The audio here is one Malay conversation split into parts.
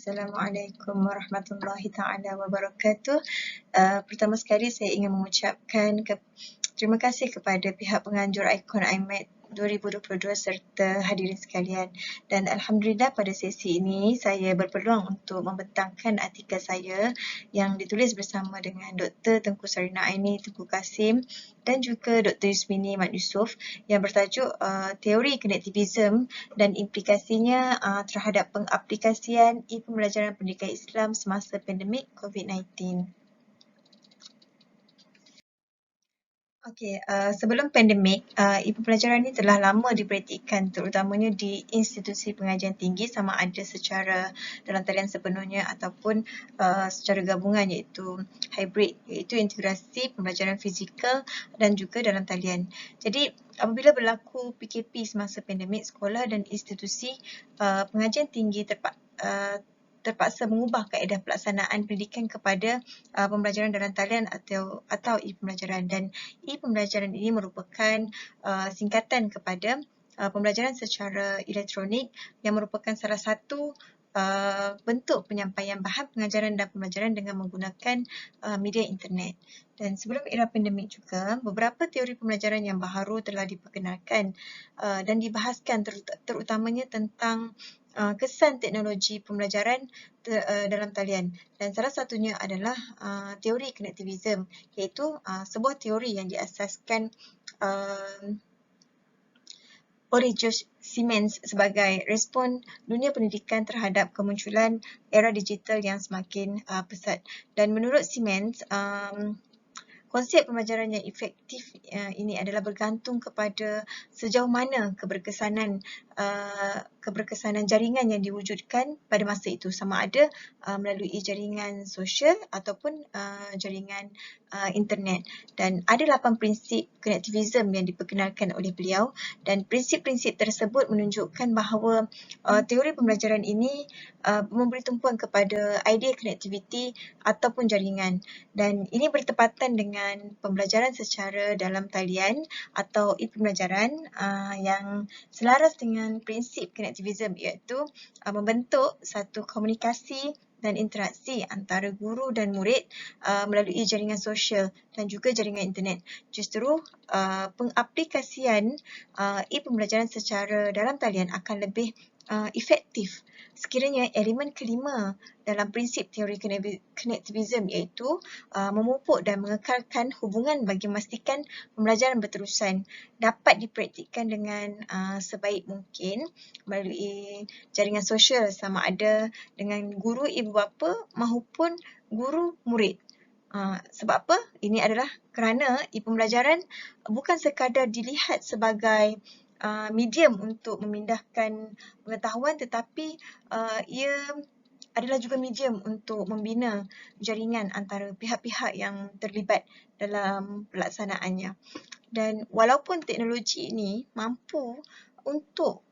Assalamualaikum warahmatullahi taala wabarakatuh. Pertama sekali saya ingin mengucapkan terima kasih kepada pihak penganjur Icon IMED 2022 serta hadirin sekalian. Dan Alhamdulillah pada sesi ini saya berpeluang untuk membentangkan artikel saya yang ditulis bersama dengan Dr. Tengku Sarina Aini Tengku Kasim dan juga Dr. Yusmini Mat Yusof yang bertajuk Teori Konektivisme dan implikasinya terhadap pengaplikasian e-pembelajaran pendidikan Islam semasa pandemik COVID-19. Okey, sebelum pandemik, e-pembelajaran ini telah lama dipraktikkan terutamanya di institusi pengajian tinggi sama ada secara dalam talian sepenuhnya ataupun secara gabungan iaitu hybrid, iaitu integrasi pembelajaran fizikal dan juga dalam talian. Jadi apabila berlaku PKP semasa pandemik, sekolah dan institusi pengajian tinggi terpaksa mengubah kaedah pelaksanaan pendidikan kepada pembelajaran dalam talian atau e-pembelajaran, dan e-pembelajaran ini merupakan singkatan kepada pembelajaran secara elektronik yang merupakan salah satu bentuk penyampaian bahan pengajaran dan pembelajaran dengan menggunakan media internet. Dan sebelum era pandemik juga, beberapa teori pembelajaran yang baharu telah diperkenalkan dan dibahaskan terutamanya tentang kesan teknologi pembelajaran dalam talian, dan salah satunya adalah teori konektivisme, iaitu sebuah teori yang diasaskan oleh George Siemens sebagai respon dunia pendidikan terhadap kemunculan era digital yang semakin pesat. Dan menurut Siemens, konsep pembelajaran yang efektif ini adalah bergantung kepada sejauh mana keberkesanan jaringan yang diwujudkan pada masa itu, sama ada melalui jaringan sosial ataupun jaringan internet. Dan ada 8 prinsip konektivisme yang diperkenalkan oleh beliau, dan prinsip-prinsip tersebut menunjukkan bahawa teori pembelajaran ini memberi tumpuan kepada idea konektiviti ataupun jaringan, dan ini bertepatan dengan pembelajaran secara dalam talian atau e-pembelajaran yang selaras dengan prinsip konektivisme, iaitu membentuk satu komunikasi dan interaksi antara guru dan murid melalui jaringan sosial dan juga jaringan internet. Justru pengaplikasian e-pembelajaran secara dalam talian akan lebih efektif sekiranya elemen kelima dalam prinsip teori konektivisme, iaitu memupuk dan mengekalkan hubungan bagi memastikan pembelajaran berterusan dapat dipraktikkan dengan sebaik mungkin melalui jaringan sosial, sama ada dengan guru ibu bapa maupun guru murid. Sebab apa? Ini adalah kerana e-pembelajaran bukan sekadar dilihat sebagai medium untuk memindahkan pengetahuan, tetapi ia adalah juga medium untuk membina jaringan antara pihak-pihak yang terlibat dalam pelaksanaannya. Dan walaupun teknologi ini mampu untuk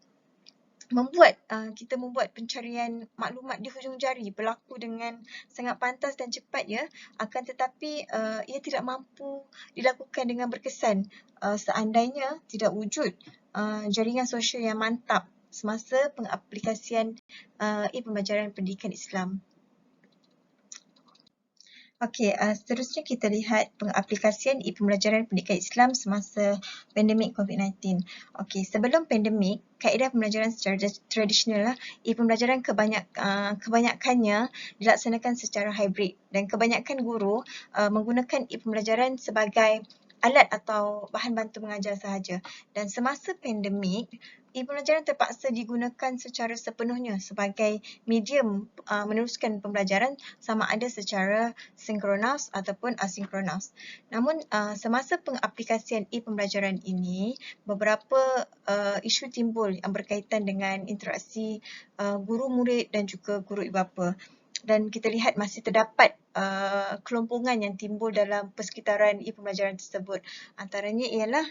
kita membuat pencarian maklumat di hujung jari berlaku dengan sangat pantas dan cepat, ya, akan tetapi ia tidak mampu dilakukan dengan berkesan seandainya tidak wujud jaringan sosial yang mantap semasa pengaplikasian e-pembelajaran pendidikan Islam. Okey, seterusnya kita lihat pengaplikasian e-pembelajaran pendidikan Islam semasa pandemik COVID-19. Okey, sebelum pandemik, kaedah pembelajaran secara tradisional, e-pembelajaran kebanyakannya dilaksanakan secara hybrid, dan kebanyakan guru menggunakan e-pembelajaran sebagai alat atau bahan bantu mengajar sahaja. Dan semasa pandemik, e-pembelajaran terpaksa digunakan secara sepenuhnya sebagai medium meneruskan pembelajaran, sama ada secara sinkronus ataupun asinkronus. Namun semasa pengaplikasian e-pembelajaran ini, beberapa isu timbul yang berkaitan dengan interaksi guru murid dan juga guru ibu bapa. Dan kita lihat masih terdapat kelompongan yang timbul dalam persekitaran e-pembelajaran tersebut. Antaranya ialah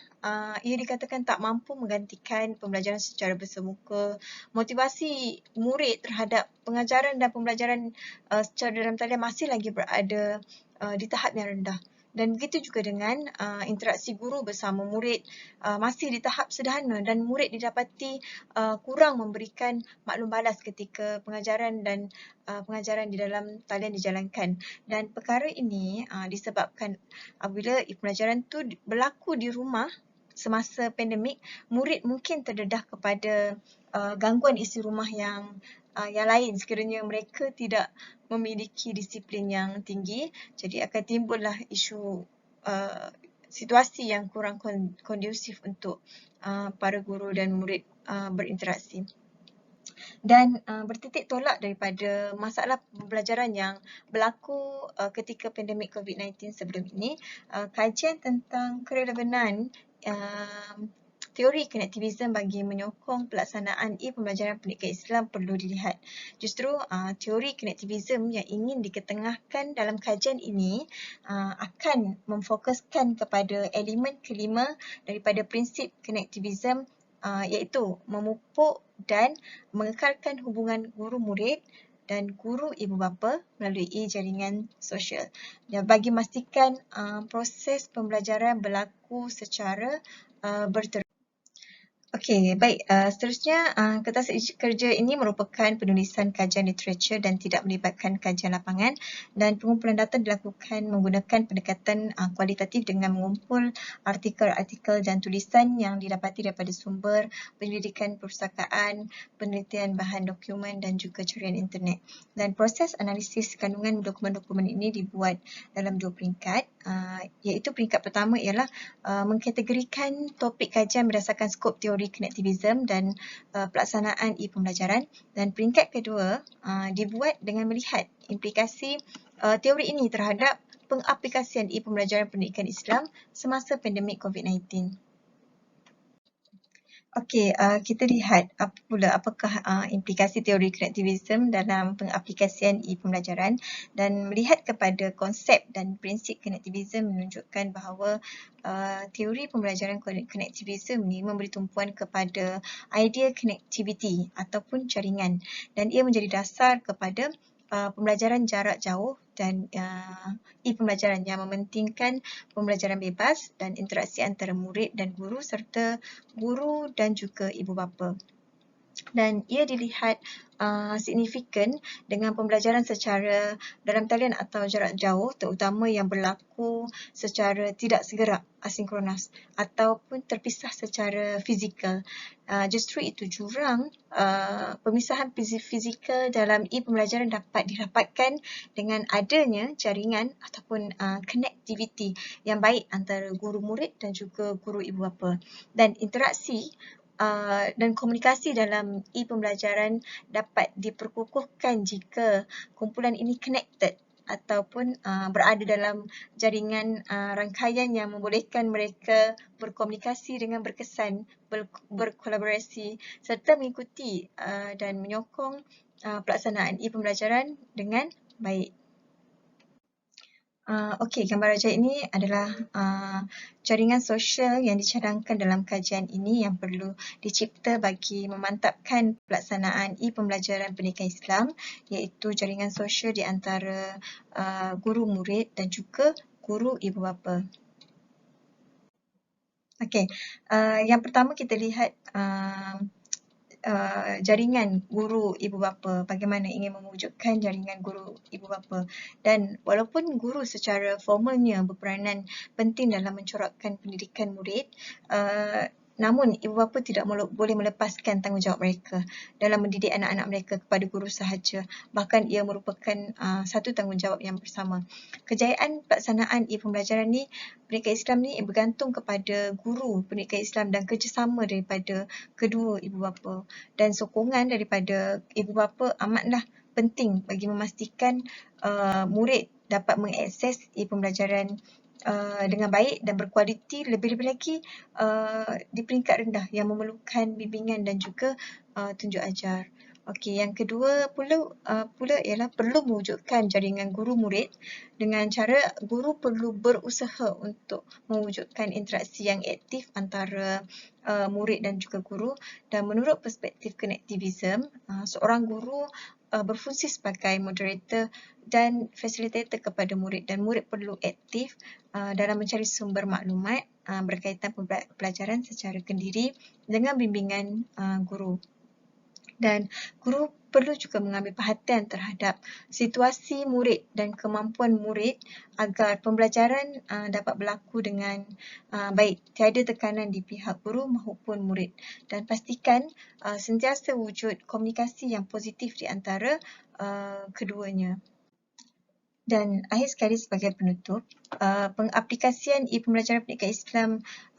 ia dikatakan tak mampu menggantikan pembelajaran secara bersemuka, motivasi murid terhadap pengajaran dan pembelajaran secara dalam talian masih lagi berada di tahap yang rendah, Dan begitu juga dengan interaksi guru bersama murid masih di tahap sederhana dan murid didapati kurang memberikan maklum balas ketika pengajaran dan pengajaran di dalam talian dijalankan. Dan perkara ini disebabkan apabila pembelajaran tu berlaku di rumah semasa pandemik, murid mungkin terdedah kepada gangguan isi rumah yang lain sekiranya mereka tidak memiliki disiplin yang tinggi, jadi akan timbullah isu situasi yang kurang kondusif untuk para guru dan murid berinteraksi. Dan bertitik tolak daripada masalah pembelajaran yang berlaku ketika pandemik COVID-19 sebelum ini, kajian tentang kerelevanan teori konektivisme bagi menyokong pelaksanaan pembelajaran pendidikan Islam perlu dilihat. Justru teori konektivisme yang ingin diketengahkan dalam kajian ini akan memfokuskan kepada elemen kelima daripada prinsip konektivisme, iaitu memupuk dan mengekalkan hubungan guru-murid dan guru ibu bapa melalui jaringan sosial. Dan bagi memastikan proses pembelajaran berlaku secara berterusan. Okey, baik. Seterusnya, kertas kerja ini merupakan penulisan kajian literatur dan tidak melibatkan kajian lapangan, dan pengumpulan data dilakukan menggunakan pendekatan kualitatif dengan mengumpul artikel-artikel dan tulisan yang didapati daripada sumber penyelidikan perpustakaan, penelitian bahan dokumen dan juga carian internet. Dan proses analisis kandungan dokumen-dokumen ini dibuat dalam 2 peringkat, iaitu peringkat pertama ialah mengkategorikan topik kajian berdasarkan skop teori konektivisme dan pelaksanaan pembelajaran, dan peringkat kedua dibuat dengan melihat implikasi teori ini terhadap pengaplikasian pembelajaran pendidikan Islam semasa pandemik COVID-19. Okey, kita lihat apakah implikasi teori konektivisme dalam pengaplikasian pembelajaran, dan melihat kepada konsep dan prinsip konektivisme menunjukkan bahawa teori pembelajaran konektivisme ni memberi tumpuan kepada idea connectivity ataupun jaringan, dan ia menjadi dasar kepada pembelajaran jarak jauh dan pembelajaran yang mementingkan pembelajaran bebas dan interaksi antara murid dan guru serta guru dan juga ibu bapa. Dan ia dilihat signifikan dengan pembelajaran secara dalam talian atau jarak jauh, terutama yang berlaku secara tidak segera asinkronos ataupun terpisah secara fizikal. Justru itu jurang pemisahan fizikal dalam pembelajaran dapat didapatkan dengan adanya jaringan ataupun connectivity yang baik antara guru murid dan juga guru ibu bapa. Dan interaksi dan komunikasi dalam pembelajaran dapat diperkukuhkan jika kumpulan ini connected ataupun berada dalam jaringan rangkaian yang membolehkan mereka berkomunikasi dengan berkesan, berkolaborasi serta mengikuti dan menyokong pelaksanaan pembelajaran dengan baik. Okey, gambar rajah ini adalah jaringan sosial yang dicadangkan dalam kajian ini yang perlu dicipta bagi memantapkan pelaksanaan pembelajaran pendidikan Islam, iaitu jaringan sosial di antara guru murid dan juga guru ibu bapa. Okey, yang pertama kita lihat jaringan guru ibu bapa, bagaimana ingin mewujudkan jaringan guru ibu bapa. Dan walaupun guru secara formalnya berperanan penting dalam mencorakkan pendidikan murid, namun ibu bapa tidak boleh melepaskan tanggungjawab mereka dalam mendidik anak-anak mereka kepada guru sahaja. Bahkan ia merupakan satu tanggungjawab yang bersama. Kejayaan pelaksanaan pembelajaran ni, pendidikan Islam ni bergantung kepada guru pendidikan Islam dan kerjasama daripada kedua ibu bapa. Dan sokongan daripada ibu bapa amatlah penting bagi memastikan murid dapat mengakses pembelajaran dengan baik dan berkualiti, lebih-lebih lagi di peringkat rendah yang memerlukan bimbingan dan juga tunjuk ajar. Okey, yang kedua pula ialah perlu mewujudkan jaringan guru murid dengan cara guru perlu berusaha untuk mewujudkan interaksi yang aktif antara murid dan juga guru. Dan menurut perspektif konektivisme, seorang guru berfungsi sebagai moderator dan facilitator kepada murid, dan murid perlu aktif dalam mencari sumber maklumat berkaitan pelajaran secara kendiri dengan bimbingan guru. Dan guru perlu juga mengambil perhatian terhadap situasi murid dan kemampuan murid agar pembelajaran dapat berlaku dengan baik, tiada tekanan di pihak guru maupun murid, dan pastikan sentiasa wujud komunikasi yang positif di antara keduanya. Dan akhir sekali sebagai penutup, pengaplikasian e-pembelajaran pendidikan Islam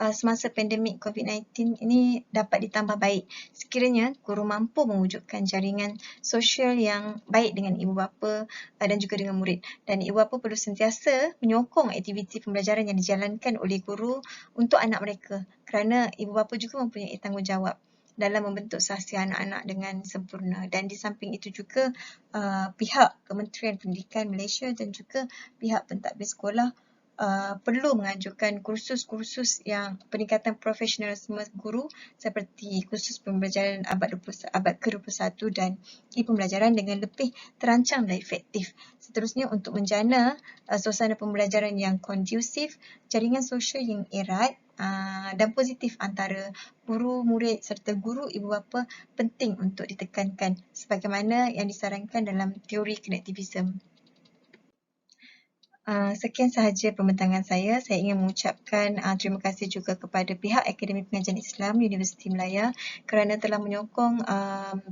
semasa pandemik COVID-19 ini dapat ditambah baik sekiranya guru mampu mewujudkan jaringan sosial yang baik dengan ibu bapa dan juga dengan murid. Dan ibu bapa perlu sentiasa menyokong aktiviti pembelajaran yang dijalankan oleh guru untuk anak mereka, kerana ibu bapa juga mempunyai tanggungjawab dalam membentuk sahsia anak-anak dengan sempurna. Dan di samping itu juga pihak Kementerian Pendidikan Malaysia dan juga pihak pentadbir sekolah perlu menganjurkan kursus-kursus yang peningkatan profesionalisme guru seperti kursus pembelajaran abad ke-21 dan e-pembelajaran dengan lebih terancang dan efektif. Seterusnya, untuk menjana suasana pembelajaran yang kondusif, jaringan sosial yang erat dan positif antara guru, murid serta guru, ibu bapa penting untuk ditekankan sebagaimana yang disarankan dalam teori konektivisme. Sekian sahaja pembentangan saya. Saya ingin mengucapkan terima kasih juga kepada pihak Akademi Pengajian Islam Universiti Melaya kerana telah menyokong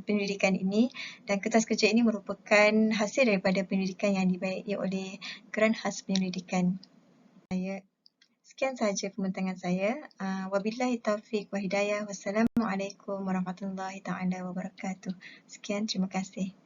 pendidikan ini, dan kertas kerja ini merupakan hasil daripada pendidikan yang dibiayai oleh Geran Khas Penyelidikan. Sekian sahaja pembentangan saya. Wabillahi taufiq wa hidayah. Wassalamualaikum warahmatullahi taala wabarakatuh. Sekian, terima kasih.